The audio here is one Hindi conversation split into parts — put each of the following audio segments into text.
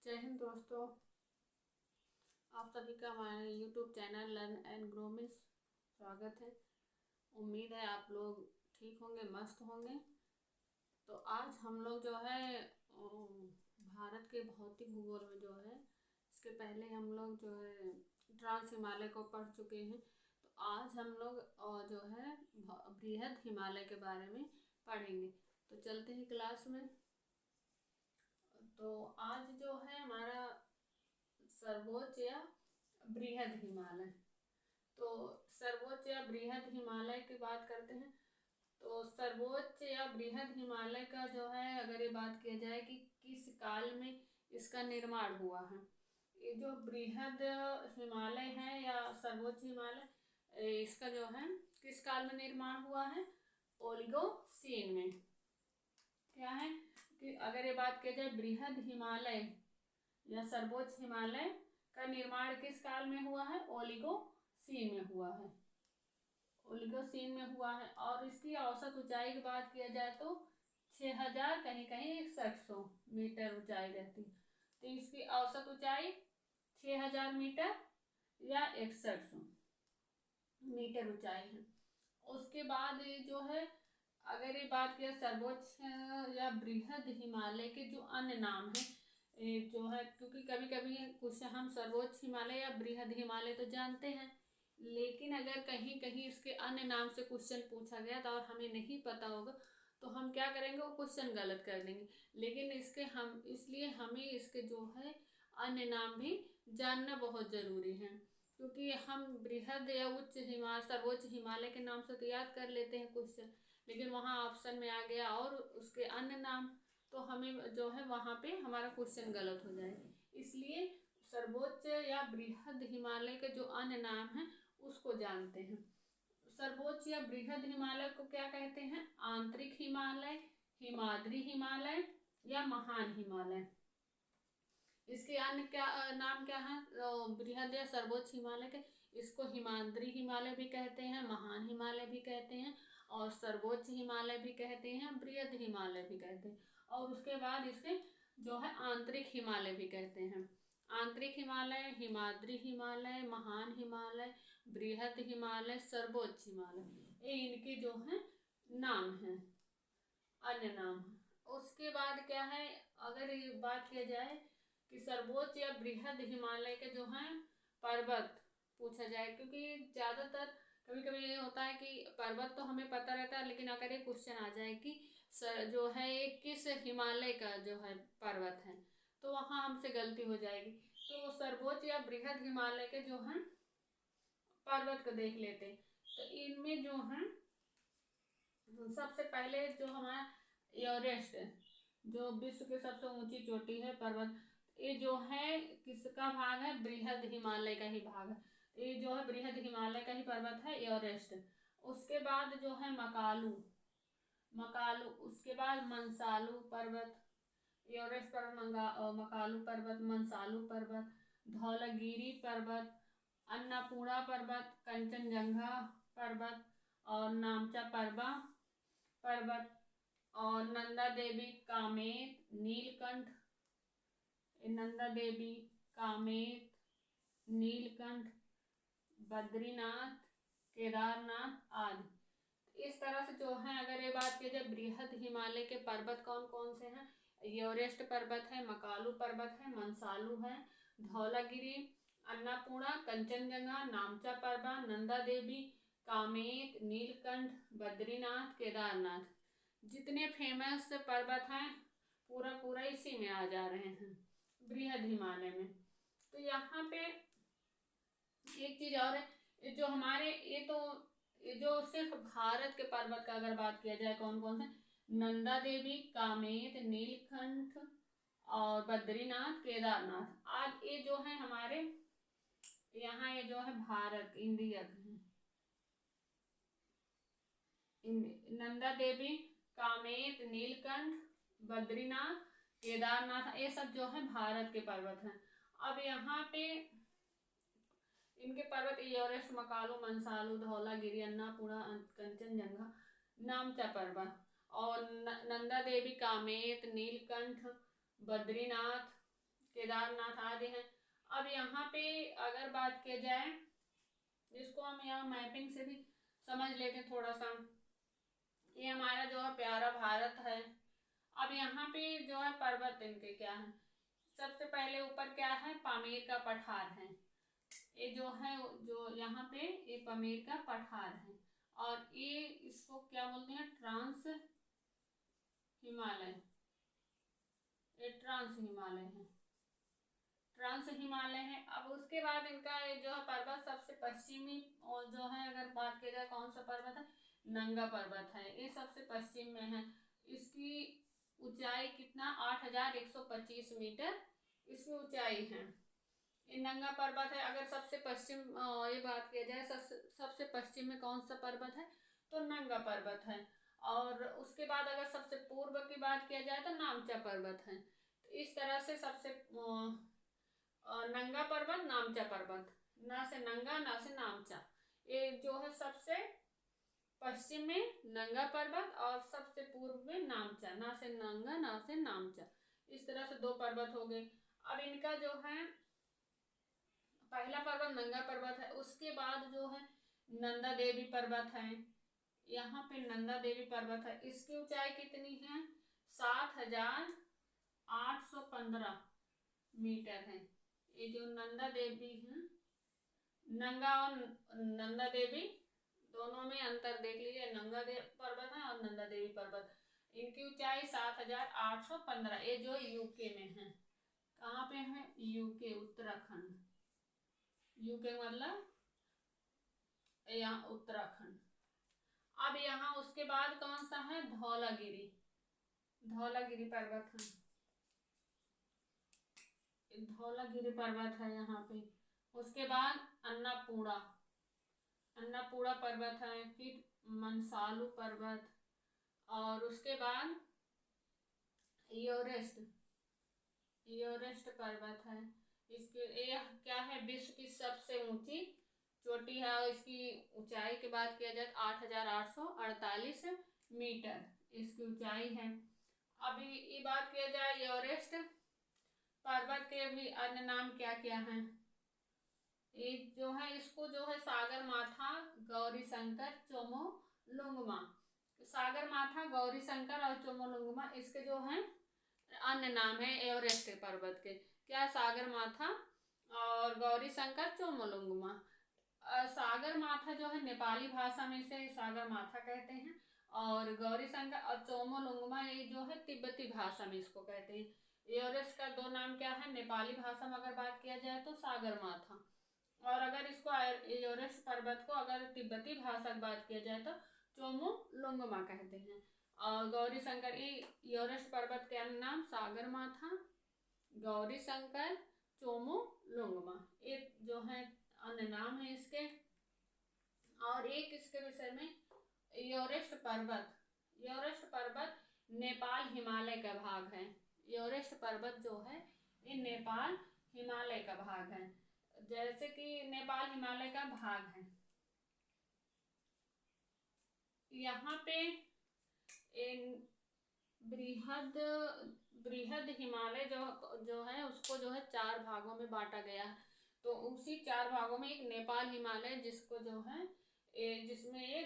जय हिंद दोस्तों, आप सभी का हमारे YouTube channel learn and grow में स्वागत है। उम्मीद है आप लोग ठीक होंगे, मस्त होंगे। तो आज हम लोग जो है भारत के भौतिक भूगोल में जो है, इसके पहले हम लोग जो है ट्रांस हिमालय को पढ़ चुके हैं। तो आज हम लोग जो है बृहद हिमालय के बारे में पढ़ेंगे। तो चलते हैं क्लास में। तो आज जो है हमारा सर्वोच्च या बृहद हिमालय। तो सर्वोच्च या बृहद हिमालय की बात करते हैं। तो सर्वोच्च या बृहद हिमालय का जो है, अगर ये बात किया जाए कि किस काल में इसका निर्माण हुआ है, ये जो बृहद हिमालय है या सर्वोच्च हिमालय, इसका जो है किस काल में निर्माण हुआ है? ओलिगोसीन में। क्या है कि अगर ये बात किया जाए बृहद हिमालय या सर्वोच्च हिमालय का निर्माण किस काल में हुआ है? ओलिगोसीन में हुआ है। ओलिगोसीन में हुआ है। और इसकी औसत ऊंचाई की बात किया जाए तो 6000 कहीं कहीं 6100 मीटर ऊंचाई रहती है। तो इसकी औसत ऊंचाई 6000 मीटर या 6100 मीटर ऊंचाई है। उसके बाद ये जो है, अगर ये बात किया सर्वोच्च या बृहद हिमालय के जो अन्य नाम है जो है, क्योंकि कभी कभी कुछ हम सर्वोच्च हिमालय या बृहद हिमालय तो जानते हैं, लेकिन अगर कहीं कहीं इसके अन्य नाम से क्वेश्चन पूछा गया तो और हमें नहीं पता होगा तो हम क्या करेंगे, वो क्वेश्चन गलत कर देंगे। लेकिन इसलिए हमें इसके जो है अन्य नाम भी जानना बहुत ज़रूरी है, क्योंकि हम बृहद या सर्वोच्च हिमालय के नाम से तो याद कर लेते हैं क्वेश्चन, लेकिन वहाँ ऑप्शन में आ गया और उसके अन्य नाम, तो हमें जो है वहाँ पे हमारा क्वेश्चन गलत हो जाएगा। इसलिए सर्वोच्च या बृहद हिमालय के जो अन्य नाम हैं उसको जानते हैं। सर्वोच्च या बृहद हिमालय को क्या कहते हैं? आंतरिक हिमालय, हिमाद्री हिमालय या महान हिमालय। इसके अन्य क्या नाम क्या है? बृहद या सर्वोच्च हिमालय के, इसको हिमाद्री हिमालय भी कहते हैं, महान हिमालय भी कहते हैं, और सर्वोच्च हिमालय भी कहते हैं, बृहद हिमालय भी कहते हैं। और उसके बाद इसे जो है आंतरिक हिमालय भी कहते हैं। आंतरिक हिमालय, हिमाद्री हिमालय, महान हिमालय, बृहद हिमालय, सर्वोच्च हिमालय, ये इनके जो है नाम हैं, अन्य नाम हैं। उसके बाद क्या है, अगर ये बात किया जाए कि सर्वोच्च या बृहद हिमालय के जो हैं पर्वत पूछा जाए, क्योंकि ज़्यादातर कभी कभी ये होता है कि पर्वत तो हमें पता रहता है, लेकिन अगर ये क्वेश्चन आ जाए कि जो है ये किस हिमालय का जो है पर्वत है, तो वहाँ हमसे गलती हो जाएगी। तो सर्वोच्च या बृहद हिमालय के जो हैं पर्वत को देख लेते हैं। तो इनमें जो है सबसे पहले जो हमारा एवरेस्ट, जो विश्व की सबसे ऊंची चोटी है पर्वत, ये जो है किसका भाग है? बृहद हिमालय का ही भाग है। ये जो है बृहद हिमालय का ही पर्वत है एवरेस्ट। उसके बाद जो है मकालू, उसके बाद मंसालू पर्वत, एवरेस्ट पर्वत, मकालू पर्वत, मंसालू पर्वत, धौलागिरी पर्वत, अन्नपूर्णा पर्वत, कंचनजंगा पर्वत और नामचा पर्वत और नंदा देवी, कामेत, नीलकंठ, नंदा देवी, कामेत, नीलकंठ, बद्रीनाथ, केदारनाथ आदि। इस तरह से जो है, अगर ये बात की जाए बृहद हिमालय के पर्वत कौन कौन से हैं, एवरेस्ट पर्वत है, मकालू पर्वत है, मंसालू है, धौलागिरी, अन्नपूर्णा, कंचनजंगा, नामचा पर्वत, नंदा देवी, कामेत, नीलकंठ, बद्रीनाथ, केदारनाथ, जितने फेमस पर्वत हैं पूरा पूरा इसी में आ जा रहे हैं, बृहद हिमालय में। तो यहाँ पे एक चीज और है, जो हमारे ये जो सिर्फ भारत के पर्वत का अगर बात किया जाए कौन कौन से, नंदा देवी, कामेत, नीलकंठ और बद्रीनाथ, केदारनाथ, आज ये जो है हमारे यहाँ, ये जो है भारत इंडिया नंदा देवी, कामेत, नीलकंठ, बद्रीनाथ, केदारनाथ, ये सब जो है भारत के पर्वत हैं। अब यहाँ पे इनके पर्वत एवरेस्ट, मकालू, मंसालू, धौलागिरी, अन्नपूर्णा, कंचनजंगा, नामचा पर्वत और नंदा देवी, कामेत, नीलकंठ, बद्रीनाथ, केदारनाथ आदि हैं। अब यहाँ पे अगर बात किया जाए, जिसको हम यहाँ मैपिंग से भी समझ लेते हैं थोड़ा सा, ये हमारा जो है प्यारा भारत है। अब यहाँ पे जो है पर्वत इनके क्या है, सबसे पहले ऊपर क्या है, पामीर का पठार है। ये जो है, जो यहाँ पे ये पामीर का पठार है, और ये इसको क्या बोलते हैं, ट्रांस हिमालय। ये ट्रांस हिमालय है, ट्रांस हिमालय है। अब उसके बाद इनका जो है पर्वत सबसे पश्चिमी, और जो है अगर बात की जाए कौन सा पर्वत है, नंगा पर्वत है। ये सबसे पश्चिम में है। इसकी ऊंचाई कितना, 8125 मीटर इसकी ऊंचाई है। ये नंगा पर्वत है। अगर सबसे पश्चिम ये बात किया जाए, सबसे पश्चिम में कौन सा पर्वत है, तो नंगा पर्वत है। और उसके बाद अगर सबसे पूर्व की बात किया जाए तो नामचा पर्वत है। तो इस तरह से सबसे नंगा पर्वत, नामचा पर्वत, ना से नंगा ना से नामचा, ये जो है सबसे पश्चिम में नंगा पर्वत और सबसे पूर्व में नामचा, ना से नंगा ना से नामचा। इस तरह से दो पर्वत हो गए। अब इनका जो है पहला पर्वत नंगा पर्वत है। उसके बाद जो है नंदा देवी पर्वत है। यहाँ पे नंदा देवी पर्वत है। इसकी ऊंचाई कितनी है, 7815 मीटर है। ये जो नंदा देवी है, नंगा और नंदा देवी दोनों में अंतर देख लीजिए। नंगा देवी पर्वत है और नंदा देवी पर्वत, इनकी ऊंचाई 7815। ये जो यूके में है, कहाँ पे है, यूके, उत्तराखंड। यूके मतलब यहाँ उत्तराखंड। अब यहाँ उसके बाद कौन सा है, धौलागिरी, धौलागिरी पर्वत है। धौलागिरी पर्वत है यहाँ पे। उसके बाद अन्नपूर्णा, अन्नपूर्णा पर्वत है। फिर मनसालू पर्वत, और उसके बाद एवरेस्ट, एवरेस्ट पर्वत है। इसके ये क्या है, विश्व की सबसे ऊंची चोटी है, और इसकी ऊंचाई की बात किया जाए 8848 मीटर इसकी ऊंचाई है। अभी ये बात किया जाए एवरेस्ट पर्वत के भी अन्य नाम क्या क्या हैं। एक जो है, इसको जो है सागर माथा, गौरी शंकर, चोमोलुंगमा, सागर माथा, गौरी शंकर और चोमोलुंगमा इसके जो है अन्य नाम है एवरेस्ट पर्वत के। क्या, सागर माथा और गौरी शंकर, चोमोलुंगमा। सागर माथा जो है नेपाली भाषा में इसे सागर माथा कहते हैं, और गौरी शंकर और चोमोलुंगमा ये जो है तिब्बती भाषा में इसको कहते हैं। एवरेस्ट का दो नाम क्या है, नेपाली भाषा में अगर बात किया जाए तो सागर माथा, और अगर इसको एवरेस्ट पर्वत को अगर तिब्बती भाषा की बात किया जाए तो चोमोलुंगमा कहते हैं। और गौरी शंकर, ये एवरेस्ट पर्वत के अन्य नाम सागर माथा, गौरी शंकर, चोमोलुंगमा, ये जो है अन्य नाम है इसके। और एक इसके विषय में, एवरेस्ट पर्वत, एवरेस्ट पर्वत नेपाल हिमालय का भाग है। एवरेस्ट पर्वत जो है ये नेपाल हिमालय का भाग है, जैसे कि नेपाल हिमालय का भाग है। यहाँ पे बृहद बृहद हिमालय जो है उसको जो है 4 भागों में बांटा गया है। तो उसी 4 भागों में एक नेपाल हिमालय, जिसको जो है जिसमें ये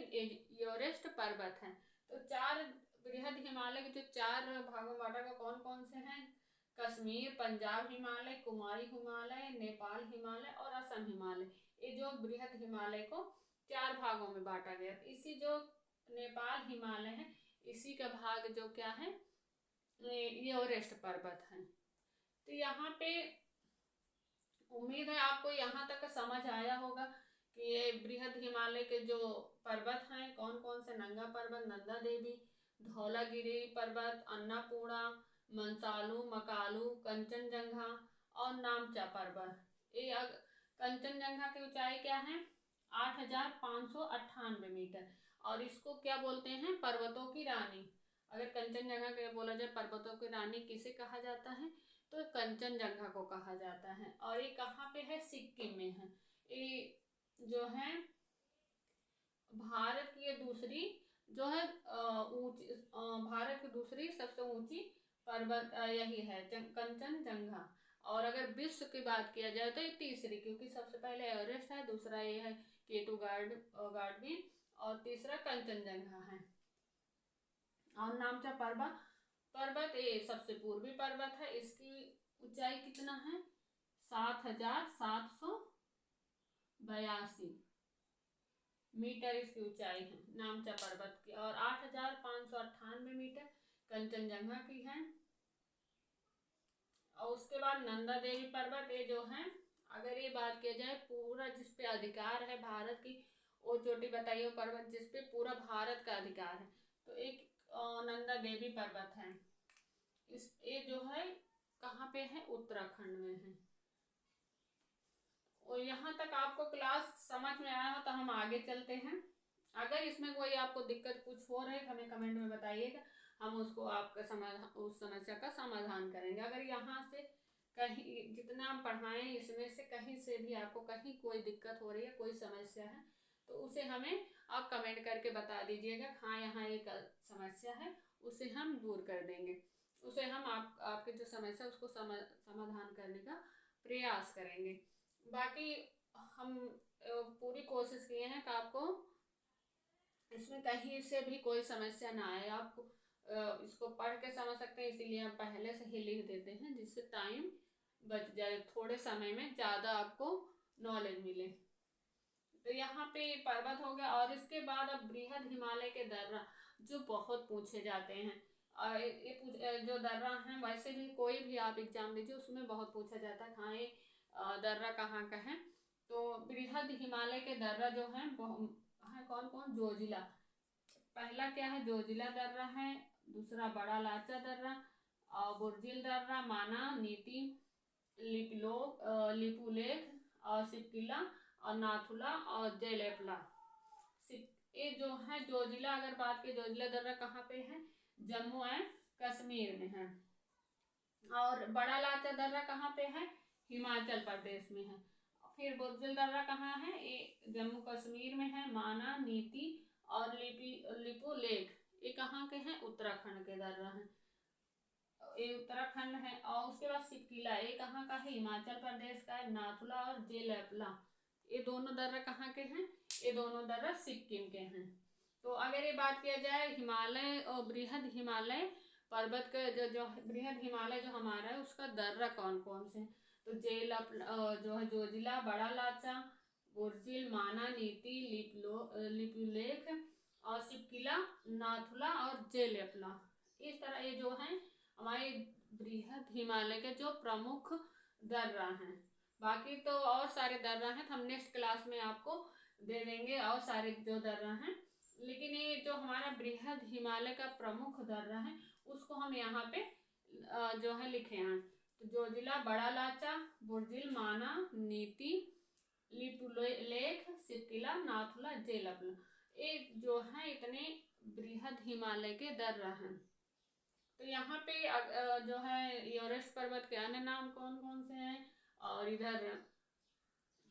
एवरेस्ट पर्वत है। तो 4 बृहद हिमालय के जो 4 भागों में बांटा गया, कौन कौन से हैं, कश्मीर, पंजाब हिमालय, कुमारी हिमालय, नेपाल हिमालय और असम हिमालय। ये जो बृहद हिमालय को 4 भागों में बांटा गया। इसी जो नेपाल हिमालय है, इसी का भाग जो क्या है, एवरेस्ट पर्वत है। तो यहाँ पे उम्मीद है आपको यहाँ तक समझ आया होगा कि ये बृहद हिमालय के जो पर्वत हैं कौन कौन से, नंगा पर्वत, नंदा देवी, धौलागिरी पर्वत, अन्नपूर्णा, मनसालू, मकालू, कंचनजंगा और नामचा पर्वत। ये कंचनजंगा की ऊंचाई क्या है, 8598 मीटर, और इसको क्या बोलते हैं, पर्वतों की रानी। अगर कंचनजंगा के बोला जाए पर्वतों की रानी किसे कहा जाता है, तो कंचनजंगा को कहा जाता है। और ये कहाँ पे है, सिक्किम में है। ये जो है भारत की दूसरी जो है भारत की दूसरी सबसे ऊंची पर्वत यही है, कंचनजंगा। और अगर विश्व की बात किया जाए तो ये तीसरी, क्योंकि सबसे पहले एवरेस्ट है, दूसरा ये है K2 गार्डविन और तीसरा कंचनजंगा है। और नामचा पर्वत ये सबसे पूर्वी पर्वत है। इसकी ऊंचाई कितना है? 7,782 मीटर इसकी ऊंचाई है नामचा पर्वत की, और 8,598 मीटर कंचनजंगा की है। और उसके बाद नंदा देवी पर्वत, ये जो है अगर ये बात किया जाए पूरा जिसपे अधिकार है भारत की, वो चोटी बताइए पर्वत जिसपे पूरा भारत का अधिकार है, तो एक नंदा देवी पर्वत है। ये जो है कहाँ पे है? उत्तराखंड में है। और यहाँ तक आपको क्लास समझ में आया हो तो हम आगे चलते हैं। अगर इसमें कोई आपको दिक्कत कुछ हो रही है हमें कमेंट में बताइएगा, हम उसको आपका उस समस्या का समाधान करेंगे। अगर यहाँ से कहीं जितना हम पढ़ाएं इसमें से कहीं से भी आपको कहीं कोई दिक्कत हो रही है, कोई समस्या है, तो उसे हमें आप कमेंट करके बता दीजिएगा। हाँ यहाँ एक समस्या है, उसे हम दूर कर देंगे, उसे हम आपकी जो समस्या उसको समाधान करने का प्रयास करेंगे। बाकी हम पूरी कोशिश किए हैं कि आपको इसमें कहीं से भी कोई समस्या ना आए। आप इसको पढ़ के समझ सकते हैं, इसीलिए हम पहले से ही लिख देते हैं जिससे टाइम बच जाए, थोड़े समय में ज़्यादा आपको नॉलेज मिले। तो यहाँ पे पर्वत हो गया। और इसके बाद अब बृहद हिमालय के दर्रा जो बहुत पूछे जाते हैं, ये जो दर्रा हैं वैसे भी कोई भी आप एग्जाम दीजिए उसमें बहुत पूछा जाता है हाँ ये दर्रा कहाँ का है। तो बृहद हिमालय के दर्रा जो है कौन कौन? जोजिला, पहला क्या है? जोजिला दर्रा है, दूसरा बड़ा लाचा दर्रा, और बुर्जिल दर्रा, माना, नीति, लिपुलेख और सिपकिला और नाथुला और जेलेपला। ये जो है जोजिला, अगर बात की जोजिला दर्रा कहाँ पे है? जम्मू एंड कश्मीर में है। और बड़ा लाचा दर्रा कहाँ पे है? हिमाचल प्रदेश में है। फिर बुर्जिल दर्रा कहाँ है? ये जम्मू कश्मीर में है। माना, नीति और लिपुलेख ये कहाँ के हैं? उत्तराखंड के दर्रा हैं, ये उत्तराखंड है। और उसके बाद सिपकिला ये कहाँ का है? हिमाचल प्रदेश का है। नाथुला और जेलेपला ये दोनों दर्रा कहाँ के हैं? ये दोनों दर्रा सिक्किम के हैं। तो अगर ये बात किया जाए हिमालय और बृहद हिमालय पर्वत का जो बृहद हिमालय जो हमारा है उसका दर्रा कौन कौन से? तो जो है जोजिला, बड़ा लाचा, बुर्जिल, माना, नीति, लिपुलेख और सिपकिला, नाथुला और जेलेपला। इस तरह ये जो है हमारे बृहद हिमालय के जो प्रमुख दर्रा हैं। बाकी तो और सारे दर्रा हैं, तो हम नेक्स्ट क्लास में आपको दे देंगे और सारे जो दर्रा हैं, लेकिन ये जो हमारा बृहद हिमालय का प्रमुख दर्रा है उसको हम यहाँ पे जो है लिखे हैं। तो जोजिला, बड़ा लाचा, बुर्जिल, माना, नीति, लिपुलेख, सिपकिला, नाथुला, जेलेपला ये जो है इतने बृहद हिमालय के दर्रा हैं। तो यहाँ पे जो है एवरेस्ट पर्वत के अन्य नाम कौन कौन से हैं? और इधर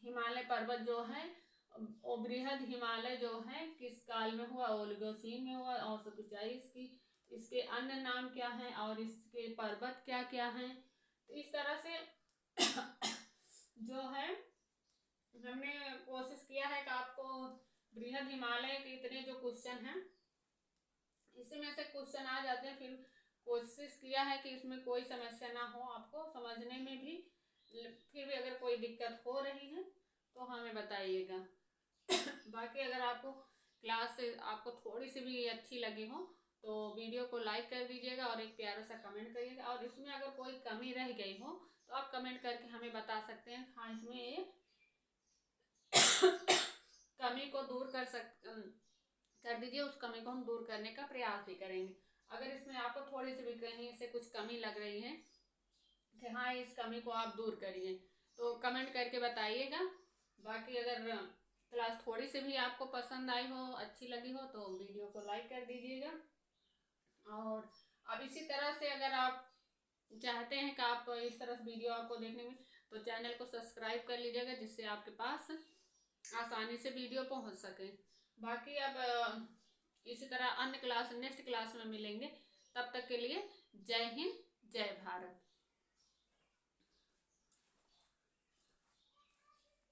हिमालय पर्वत जो है वो बृहद हिमालय जो है किस काल में हुआ? ओलिगोसीन में हुआ। औसत ऊंचाई इसके अन्य नाम क्या हैं और इसके पर्वत क्या क्या हैं? तो इस तरह से जो है हमने कोशिश किया है कि आपको बृहद हिमालय के इतने जो क्वेश्चन हैं इसमें से क्वेश्चन आ जाते हैं, फिर कोशिश किया है कि इसमें कोई समस्या ना हो आपको समझने में भी। फिर भी अगर कोई दिक्कत हो रही है तो हमें बताइएगा। बाकी अगर आपको क्लास से आपको थोड़ी सी भी अच्छी लगी हो तो वीडियो को लाइक कर दीजिएगा और एक प्यारा सा कमेंट करिएगा। और इसमें अगर कोई कमी रह गई हो तो आप कमेंट करके हमें बता सकते हैं हाँ इसमें ये कमी को दूर कर दीजिए, उस कमी को हम दूर करने का प्रयास भी करेंगे। अगर इसमें आपको थोड़ी सी भी कहीं से कुछ कमी लग रही है कि हाँ इस कमी को आप दूर करिए तो कमेंट करके बताइएगा। बाकी अगर क्लास थोड़ी सी भी आपको पसंद आई हो, अच्छी लगी हो तो वीडियो को लाइक कर दीजिएगा। और अब इसी तरह से अगर आप चाहते हैं कि आप इस तरह से वीडियो आपको देखने में तो चैनल को सब्सक्राइब कर लीजिएगा जिससे आपके पास आसानी से वीडियो पहुंच सके। बाकी अब इसी तरह अन्य क्लास नेक्स्ट क्लास में मिलेंगे, तब तक के लिए जय हिंद।